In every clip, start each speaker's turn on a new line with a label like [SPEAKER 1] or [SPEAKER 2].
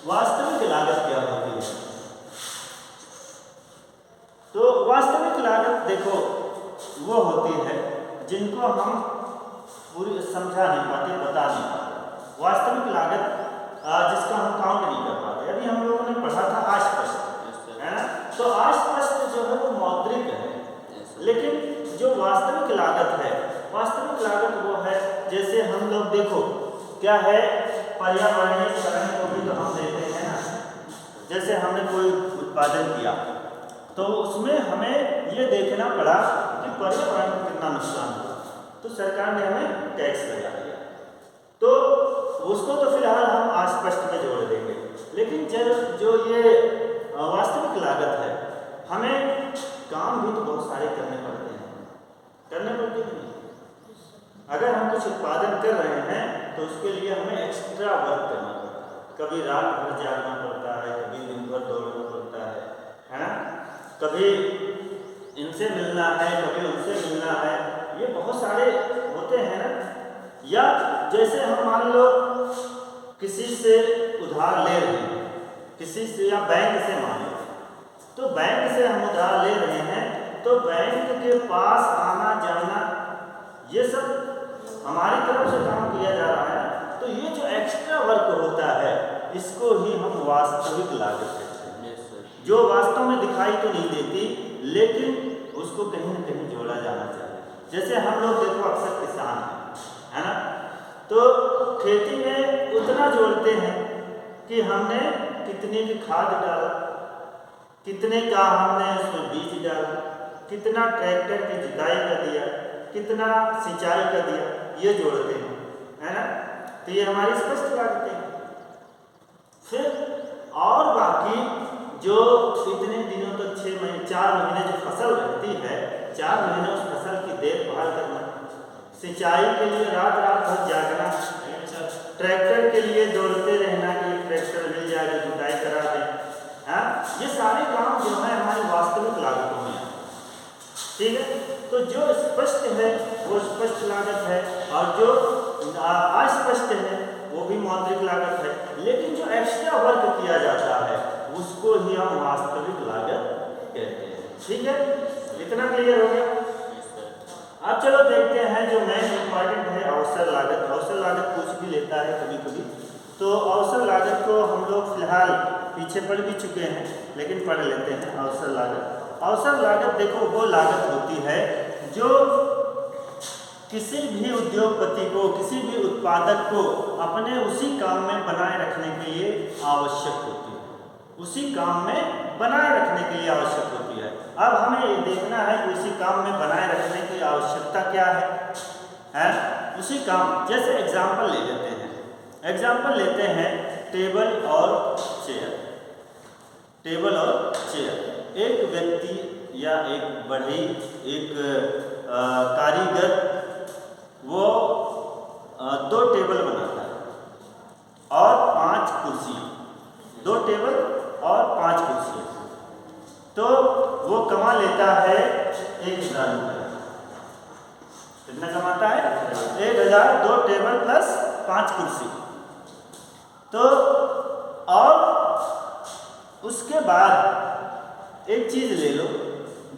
[SPEAKER 1] वास्तविक लागत क्या होती है? तो वास्तविक लागत देखो वो होती है जिनको हम पूरी समझा नहीं पाते, बता नहीं पाते। वास्तविक लागत जिसका हम काउंट नहीं कर पाते। अभी हम लोगों ने पढ़ा था अस्पष्ट, है ना? तो अस्पष्ट जो है वो मौद्रिक है, लेकिन जो वास्तविक लागत है, वास्तविक लागत वो है जैसे हम लोग देखो क्या है, पर्यावरणीय क्षरण को भी तो हम देखते हैं ना। जैसे हमने कोई उत्पादन किया तो उसमें हमें ये देखना पड़ा कि पर्यावरण को कितना नुकसान हुआ, तो सरकार ने हमें टैक्स लगा दिया, तो उसको तो फिलहाल हम अस्पष्ट में जोड़ देंगे। लेकिन जो ये वास्तविक लागत है, हमें काम भी तो बहुत सारे करने पड़ते नहीं। अगर हम कुछ उत्पादन कर रहे हैं तो उसके लिए हमें एक्स्ट्रा वर्क करना पड़ता है। कभी रात भर जागना पड़ता है, कभी दिन भर दौड़ना पड़ता है ना? कभी इनसे मिलना है, कभी उनसे मिलना है, ये बहुत सारे होते हैं ना। या जैसे हम मान लो किसी से उधार ले रहे हैं, किसी से या बैंक से मान लो, तो बैंक से हम उधार ले रहे हैं तो बैंक के पास आना जाना ये सब हमारी तरफ से काम किया जा रहा है। तो ये जो एक्स्ट्रा वर्क होता है इसको ही हम वास्तविक लागत कहते हैं, जो वास्तव में दिखाई तो नहीं देती लेकिन उसको कहीं न कहीं जोड़ा जाना चाहिए। जैसे हम लोग देखो अक्सर किसान है ना, तो खेती में उतना जोड़ते हैं कि हमने कितने की खाद डाला, कितने का हमने उसमें बीज डाला, कितना ट्रैक्टर की जुताई का दिया, कितना सिंचाई का दिया, ये जोड़ते हैं, है ना। तो ये हमारी स्पष्ट लागतें हैं। फिर और बाकी जो इतने दिनों तक 6 महीने 4 महीने जो फसल रहती है, 4 महीने उस फसल की देखभाल करना, सिंचाई के लिए रात भर जागना, ट्रैक्टर के लिए दौड़ते रहना कि ट्रैक्टर मिल जाएगा, जुताई करा दें, हाँ, ये सारे काम जो है हमारी वास्तविक लागतों में है। ठीक है, तो जो स्पष्ट है वो स्पष्ट लागत है और जो अस्पष्ट है वो भी मौद्रिक लागत है। लेकिन जो एक्स्ट्रा वर्क किया जाता है उसको ही हम वास्तविक लागत कहते हैं। ठीक है, इतना क्लियर हो गया? अब चलो देखते हैं जो मेन इम्पॉर्टेंट है अवसर लागत। अवसर लागत पूछ भी लेता है कभी कभी, तो अवसर लागत को हम लोग फिलहाल पीछे पढ़ भी चुके हैं लेकिन पढ़ लेते हैं। अवसर लागत, अवसर लागत देखो वो लागत होती है जो किसी भी उद्योगपति को, किसी भी उत्पादक को अपने उसी काम में बनाए रखने के लिए आवश्यक होती है, उसी काम में बनाए रखने के लिए आवश्यक होती है। अब हमें ये देखना है कि उसी काम में बनाए रखने की आवश्यकता क्या है? उसी काम, जैसे एग्जाम्पल ले लेते हैं, एग्जाम्पल लेते हैं टेबल और चेयर। टेबल और चेयर, एक व्यक्ति या एक बढ़ई, एक कारीगर वो 2 टेबल बनाता है और 5 कुर्सियाँ, 2 टेबल और 5 कुर्सियाँ, तो वो कमा लेता है 1000 रुपये। कितना कमाता है? 1000, 2 टेबल प्लस 5 कुर्सी। तो और उसके बाद एक चीज़ ले लो,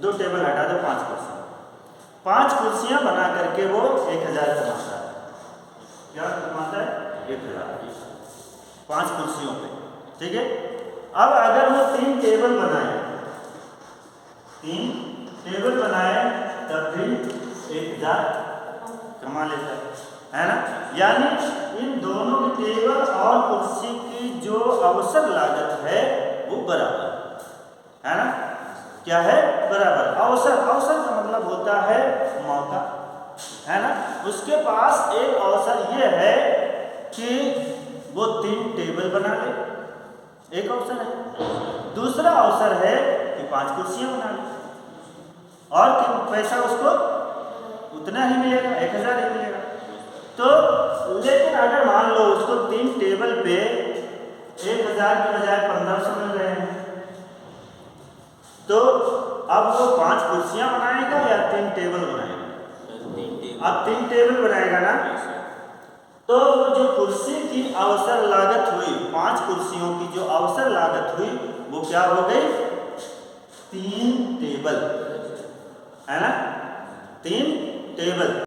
[SPEAKER 1] 2 टेबल हटा दो, 5 कुर्सी, 5 कुर्सियाँ बना करके वो 1000 कमाता है। क्या कमाता है? 1000, 5 कुर्सियों पे। ठीक है, अब अगर वो 3 टेबल बनाए, 3 टेबल बनाए तब भी 1000 कमा लेता है ना। यानी इन दोनों की टेबल और कुर्सी की जो अवसर लागत है वो बराबर है ना। क्या है? बराबर। अवसर, अवसर का मतलब होता है मौका, है ना। उसके पास एक अवसर ये है कि वो 3 टेबल बना ले, एक अवसर है। दूसरा अवसर है कि 5 कुर्सियाँ बना ले और पैसा उसको उतना ही मिलेगा, 1000 ही मिलेगा। तो लेकिन अगर मान लो उसको 3 टेबल पे 1000 की बजाय 1500 मिल रहे हैं, तो अब वो 5 कुर्सियाँ बनाएगा या 3 टेबल बनाएगा? अब 3 टेबल बनाएगा ना, तो वो जो कुर्सी की अवसर लागत हुई, 5 कुर्सियों की जो लागत हुई वो क्या हो गई, 3 टेबल, है ना, 3 टेबल।